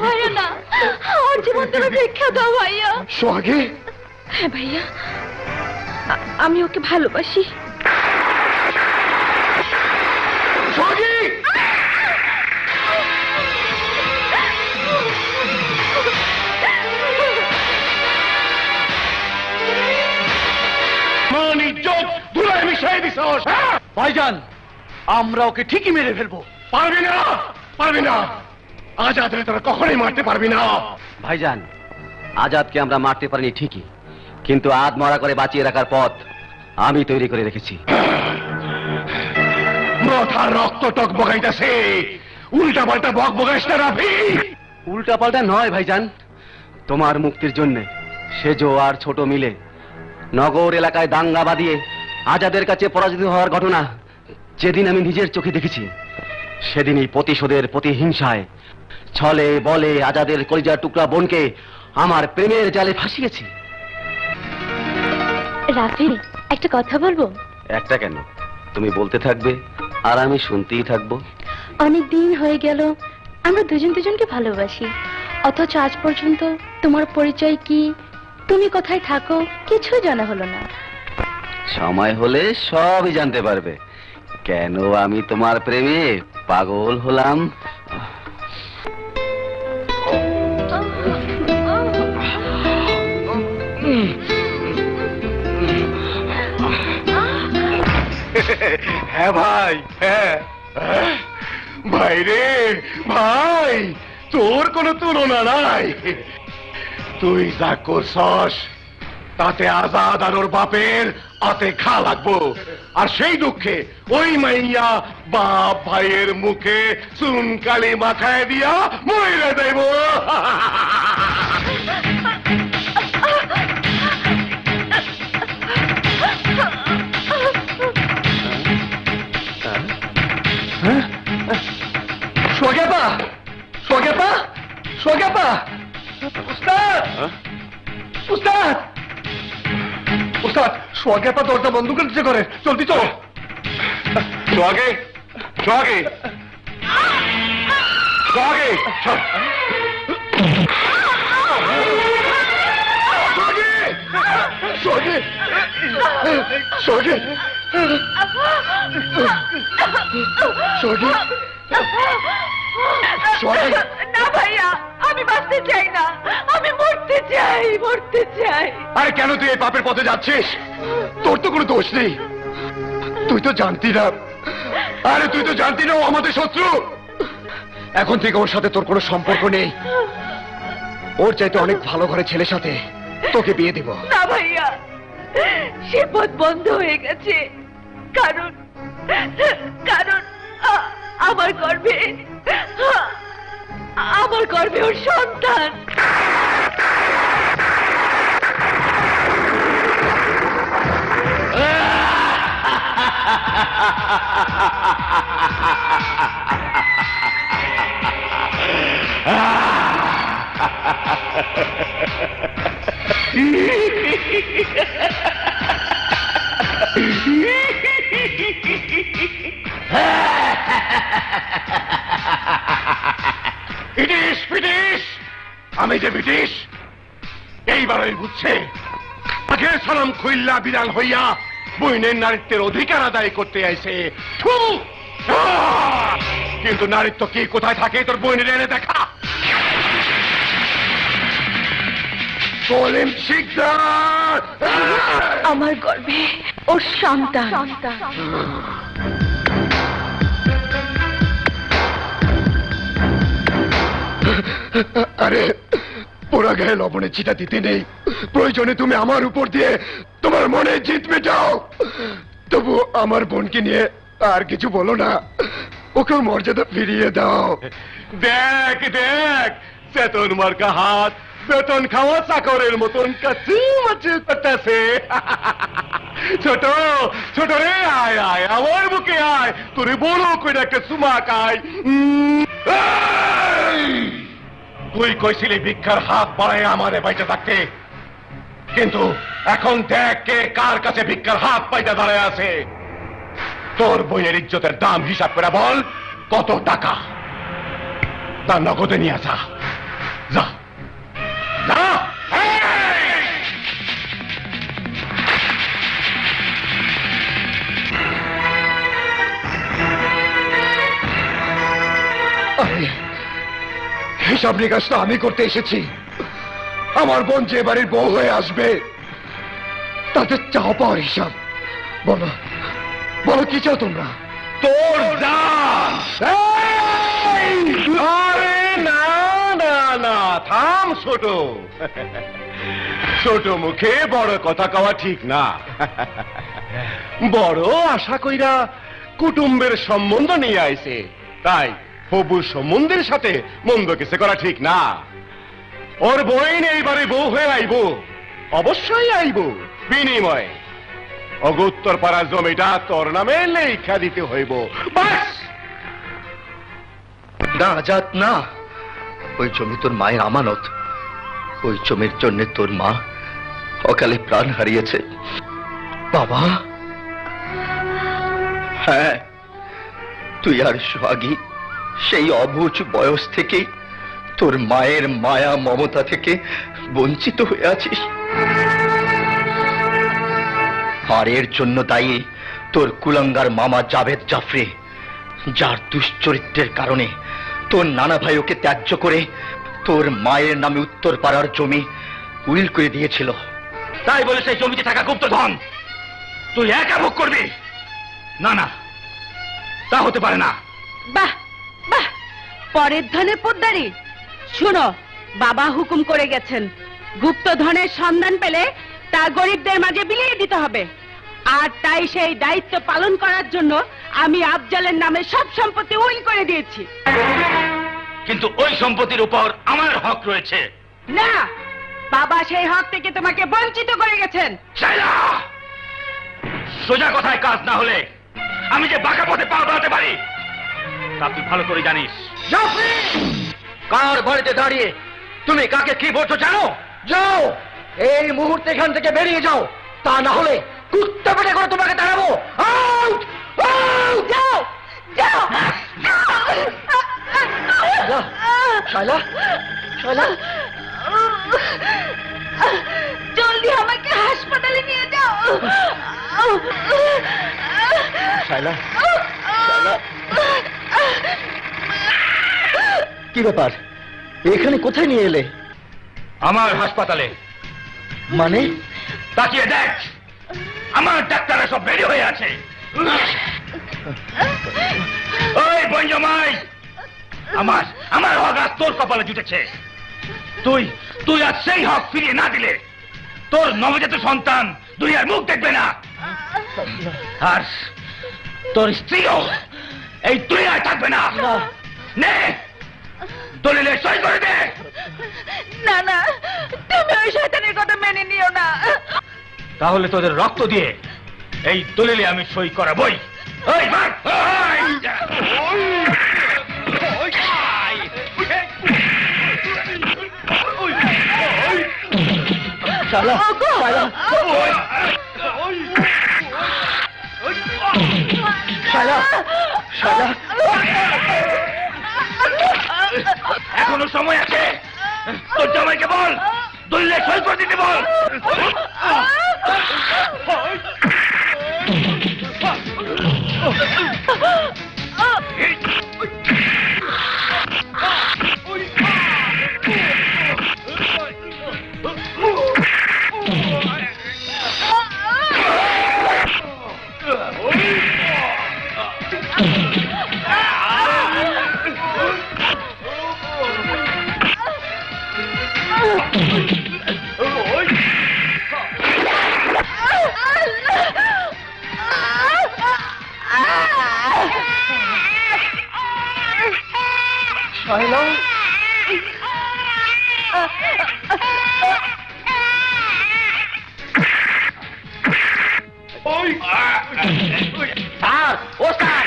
ভাইয়া না, আমার জীবন তুমি ভিক্ষা দাও ভাইয়া। সোহাগী? হ্যাঁ ভাইয়া, আমি ওকে ভালোবাসি। সোহাগী! ভাইজান, আমরা ওকে ঠিকই মেরে ফেলবো। পারবি না, পারবি না। আজাদকে তোরা কখনোই মারতে পারবি না। ভাইজান, আজাদকে আমরা মারতে পারিনি ঠিকই, কিন্তু আদ মরা করে বাঁচিয়ে রাখার পথ আমি তৈরি করে রেখেছি। মাথার রক্ত টক বগাইতেছে, উল্টা পাল্টা বক বগাইস না রাফি। উল্টা পাল্টা নয় ভাইজান, তোমার মুক্তির জন্য সেজো আর ছোট মিলে নগর এলাকায় দাঙ্গা বাঁধিয়ে আজাদের কাছে পরাজিত হওয়ার ঘটনা যেদিন আমি নিজের চোখে দেখেছি, সেদিনই প্রতিশোধের প্রতিহিংসায় ছলে বলে আজাদের কলিজার টুকরা বোনকে আমার প্রেমের জালে ফাঁসিয়েছি। রাফি, একটা কথা বলবো? একটা কেন, তুমি বলতে থাকবে আর আমি শুনতেই থাকবো। অনেক দিন হয়ে গেল আমরা দুজন দুজনকে ভালোবাসি, অথচ আজ পর্যন্ত তোমার পরিচয় কি, তুমি কোথায় থাকো, কিছুই জানা হলো না। সময় হলে সবই জানতে পারবে কেন আমি তোমার প্রেমে পাগল হলাম। হ্যাঁ ভাই, হ্যাঁ ভাই রে ভাই, তোর কোনো তুলনা নাই। তুই যা করছস তাতে আজাদ আর ওর বাপের আতে খা লাগবো, আর সেই দুঃখে ওই মাইয়া বাপ ভাইয়ের মুখে চুনকালি মাখায় দিয়া মইরা দেব। সোহাগেপা, সোহাগেপা, সোহাগেপা! উস্তাদ, উস্তাদ, উস্তাদ! সোহাগেপা দরজা বন্ধ করে দিতে করে, জলদি চলো। সোহাগে, সোহাগে, সোহাগে, সোহাগে, সোহাগে, সোহাগে, সোহাগে। না ভাইয়া, আমি বাঁচতে চাই না, আমি মরতে চাই, মরতে চাই। আরে কেন তুই এই পাপের পথে যাচ্ছিস? তোর তো কোনো দোষ নেই, তুই তো জানতি না। আরে তুই তো জানতি না ও আমাদের শত্রু। এখন থেকে ওর সাথে তোর কোনো সম্পর্ক নেই। ওর চাইতে অনেক ভালো ঘরের ছেলের সাথে তোকে বিয়ে দেব। না ভাইয়া, সে পথ বন্ধ হয়ে গেছে, কারণ কারণ আমার গর্ভে, আমার গর্ভে ওর সন্তান। ব্রিটিশ, ব্রিটিশ, আমি যে ব্রিটিশ এইবারই বুঝছে। আগের সালাম খুইল্লা বিড়াল হইয়া বইনের নারীত্বের অধিকার আদায় করতে আইছে। কিন্তু নারীত্ব কি কোথায় থাকে তোর বইনের এনে দেখা। কলিম শিকদার, আমার গর্ভে ওর সন্তান। আরে পোড়া গায়ে লবণে চিটা দিতে নেই, প্রয়োজনে তুমি আমার উপর দিয়ে তোমার মনে জিত মেটাও। তবু আমার বোনকে নিয়ে আর কিছু বলো না, ওকে মর্যাদা ফিরিয়ে দাও। দেখ দেখ, চেতন মার্কা হাত বেতন খাওয়া চাকরের মতন কাচি করতেছে। ছোট ছোট রে, আয় আয় আমার বুকে আয়, তোর বড় করে একটা চুমা খাই। তুই কইছিলি ভিক্ষার হাত বাড়ায় আমারে বাইচা থাকতে, কিন্তু এখন দেখ কে কার কাছে ভিক্ষার হাত পাইতে দাঁড়ায় আছে। তোর বইয়ের ইজ্জতের দাম হিসাব করে বল, কত টাকা? তা নগদে নিয়ে আসা। যা যা। হিসাব নিকাশটা আমি করতে এসেছি। আমার বোন যে বাড়ির বউ হয়ে আসবে তাদের চাও পাওয়ার হিসাব। বলো বলো কি চাও তোমরা? তোর যা। আরে না না না, থাম ছোট। ছোট মুখে বড় কথা কওয়া ঠিক না। বড় আশা কইরা কুটুম্বের সম্বন্ধ নিয়ে আইছে, তাই হবু সম্বন্ধের সাথে মন্দ কিছু করা ঠিক না। ওর বইন এইবারে বউ হয়ে আইব, অবশ্যই আইব। বিনিময় অগুত্তর পাড়া জমিটা তোর নামে লেখা দিতে হইব, বাস। না আজাদ না, ওই জমি তোর মায়ের আমানত। ওই জমির জন্য তোর মা অকালে প্রাণ হারিয়েছে। বাবা, হ্যাঁ, তুই আর সোহাগী সেই অবুঝ বয়স থেকে তোর মায়ের মায়া মমতা থেকে বঞ্চিত হয়ে আছিস। আর এর জন্য দায়ী তোর কুলাঙ্গার মামা জাভেদ জাফরি, যার দুশ্চরিত্রের কারণে তোর নানা ভাই ওকে ত্যায্য করে তোর মায়ের নামে উত্তর পাড়ার জমি উইল করে দিয়েছিল। তাই বলে সেই জমিতে থাকা গুপ্তধন তুই একা ভোগ করবি? না না, তা হতে পারে না। বাহ বাহ, পরের ধনের পোদ্দারি। শুনো, বাবা হুকুম করে গেছেন, গুপ্তধনের সন্ধান পেলে তা গরিবদের মাঝে বিলিয়ে দিতে হবে। আর তাই সেই দায়িত্ব পালন করার জন্য আমি আফজালের নামে সব সম্পত্তি উইল করে দিয়েছি। কিন্তু ওই সম্পত্তির উপর আমার হক রয়েছে। না, বাবা সেই হক থেকে তোমাকে বঞ্চিত করে গেছেন। শাইলা, সোজা কথায় কাজ না হলে আমি যে বাঁকা পথে পা বাড়াতে পারি তা তুই ভালো করে জানিস। কার বাড়িতে দাঁড়িয়ে তুমি কাকে কি বলছো জানো? যাও, এই মুহূর্তে এখান থেকে বেরিয়ে যাও, তা না হলে কুত্তা পেটে করে তোমাকে দাঁড়াবো। আউট আউট, যাও যাও। শাইলা, শাইলা, জলদি আমাকে হাসপাতালে নিয়ে যাও। শাইলা, শাইলা। কি ব্যাপার, এখানে কোথায় নিয়ে এলে? আমার হাসপাতালে। মানে? তাকিয়ে দেখ, আমার ডাক্তাররা সব বেরিয়ে হয়ে আছে। ওই বঞ্জমাই, আমার আমার হক আজ তোর কপালে জুটেছে। তুই তুই আজ সেই হক ফিরিয়ে না দিলে তোর নবজাত সন্তান দুনিয়ার মুখ দেখবে না। আর তোর স্ত্রীও এই দুনিয়ায় থাকবে না। নে, দলিলে সই করে দে। না না, তুমি ওই শয়তানের কথা মেনে নিও না। তাহলে তোদের রক্ত দিয়ে এই দলিলে আমি সই করাবই। ওই মার, শালা, শালা, শালা, শালা। এখনো সময় আছে, তোর জামাইকে বল দলিলে সই করে দিতে বল। শাইলা, স্যার, ও sir,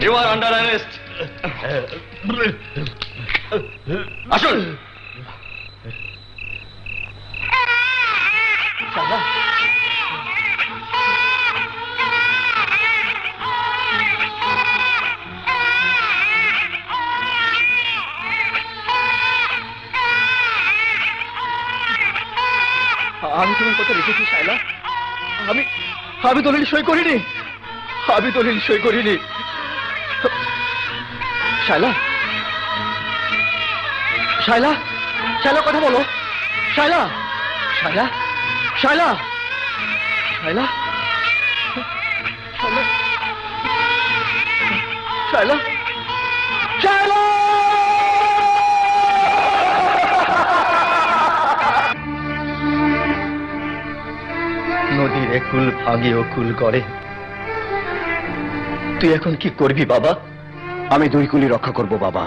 you are under arrest. আসুন। শালা। শায়লা, আমি আমি দলিল সই করিনি, আমি দলিল সই করিনি। শায়লা, শায়লা, শায়লা কথা বলো। শায়লা, শায়লা, শায়লা, শায়লা, শায়লা, শায়লা, শায়লা। নদীর একুল ভাঙে অকুল করে, তুই এখন কি করবি বাবা? আমি দুই কুলি রক্ষা করব বাবা।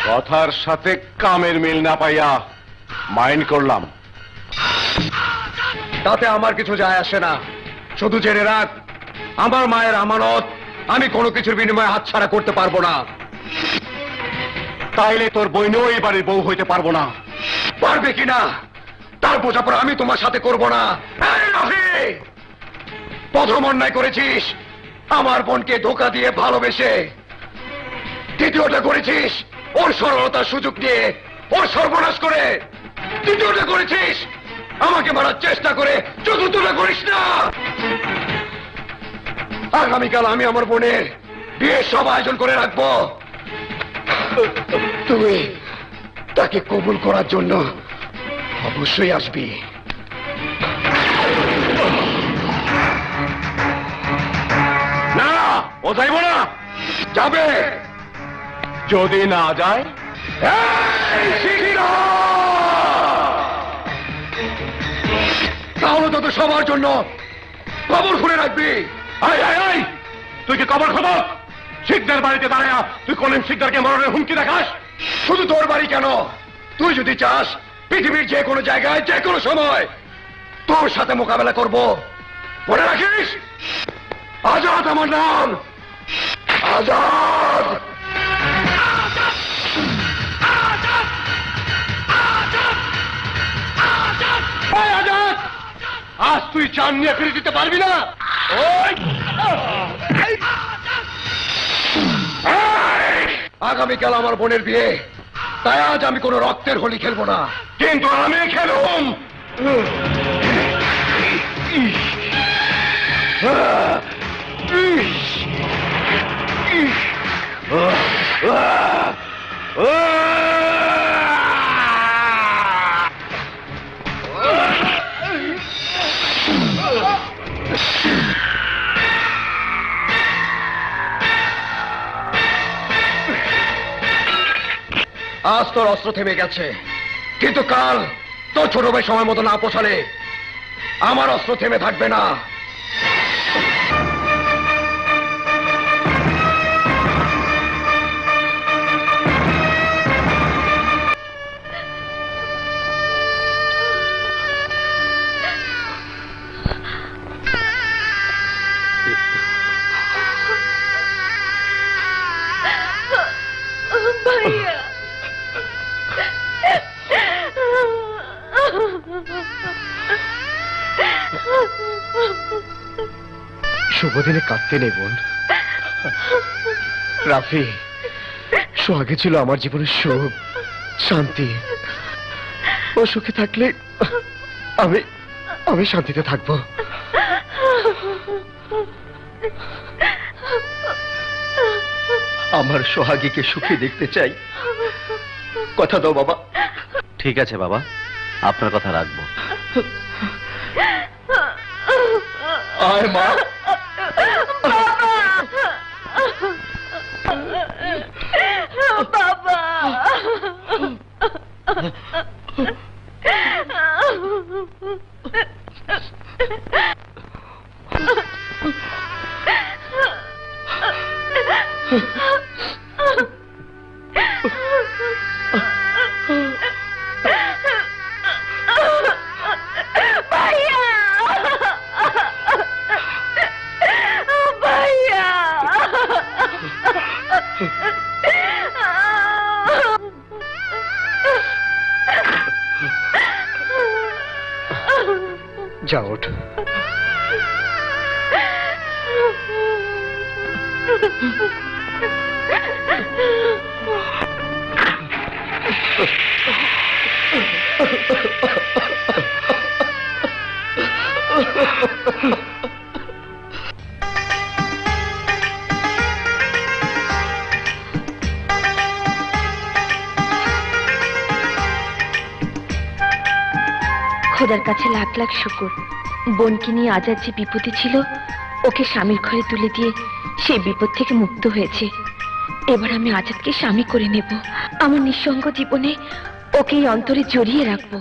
কথার সাথে কামের মিল না পাইয়া মাইন্ড করলাম, তাতে আমার কিছু যায় আসে না। শুধু জেনে রাখ, আমার মায়ের আমানত আমি কোনো কিছুর বিনিময়ে হাতছাড়া করতে পারবো না। তাইলে তোর বইনেও এই বাড়ির বউ হইতে পারবো না। পারবে কিনা তার বোঝাপড়া আমি তোমার সাথে করবো না। এই রাফি, প্রথম অন্যায় করেছিস আমার বোনকে ধোঁকা দিয়ে ভালোবেসে, দ্বিতীয়টা করেছিস ওর সরলতার সুযোগ দিয়ে ওর সর্বনাশ করে, তৃতীয়টা করেছিস আমাকে মারার চেষ্টা করে, চতুর্থটা করিস না। আগামীকাল আমি আমার বোনের বিয়ের সব আয়োজন করে রাখবো। তুমি তাকে কবুল করার জন্য অবশ্যই আসবি। না, ও যাইব না। যাবে। যদি না যায় তাহলে তো সবার জন্য কবর খুলে রাখবি। তুই কি কবর খবর? শিকদার বাড়িতে দাঁড়ায় তুই কলিম শিকদারকে মরণের হুমকি দেখাস? শুধু তোর বাড়ি কেন, তুই যদি চাস পৃথিবীর যে কোনো জায়গায় যে কোনো সময় তোর সাথে মোকাবেলা করব। মনে রাখিস, আজাদ আমার নাম, আজাদ। আজাদ, আজ তুই চান নিয়ে ফিরে দিতে পারবি না। আগামীকাল আমার বোনের বিয়ে, তাই আজ আমি কোনো রক্তের হোলি খেলবো না, কিন্তু আমি খেলুম আজ তোর অস্ত্র থেমে গেছে, কিন্তু কাল তোর ছোট ভাই সময় মতো না পৌঁছালে আমার অস্ত্র থেমে থাকবে না। ভাইয়া, শুভদিনে কাঁদতে নেই বোন। রাফি, সোহাগে ছিল আমার জীবনের সুখ, শান্তি। ও সুখে থাকলে আমি আমি শান্তিতে থাকবো। আমার সোহাগীকে সুখী দেখতে চাই, কথা দাও বাবা। ঠিক আছে বাবা, আপনার কথা রাখবো। আয় মা। বাবা, যা ওঠ। খোদার কাছে লাখ লাখ শুকর, বোনকে নিয়ে আজাদ যে বিপদে ছিল ওকে স্বামীর ঘরে তুলে দিয়ে সেই বিপদ থেকে মুক্ত হয়েছে। এবার আমি আজাদকে স্বামী করে নেব। আমার নিঃসঙ্গ জীবনে ওকে এই অন্তরে জড়িয়ে রাখবো।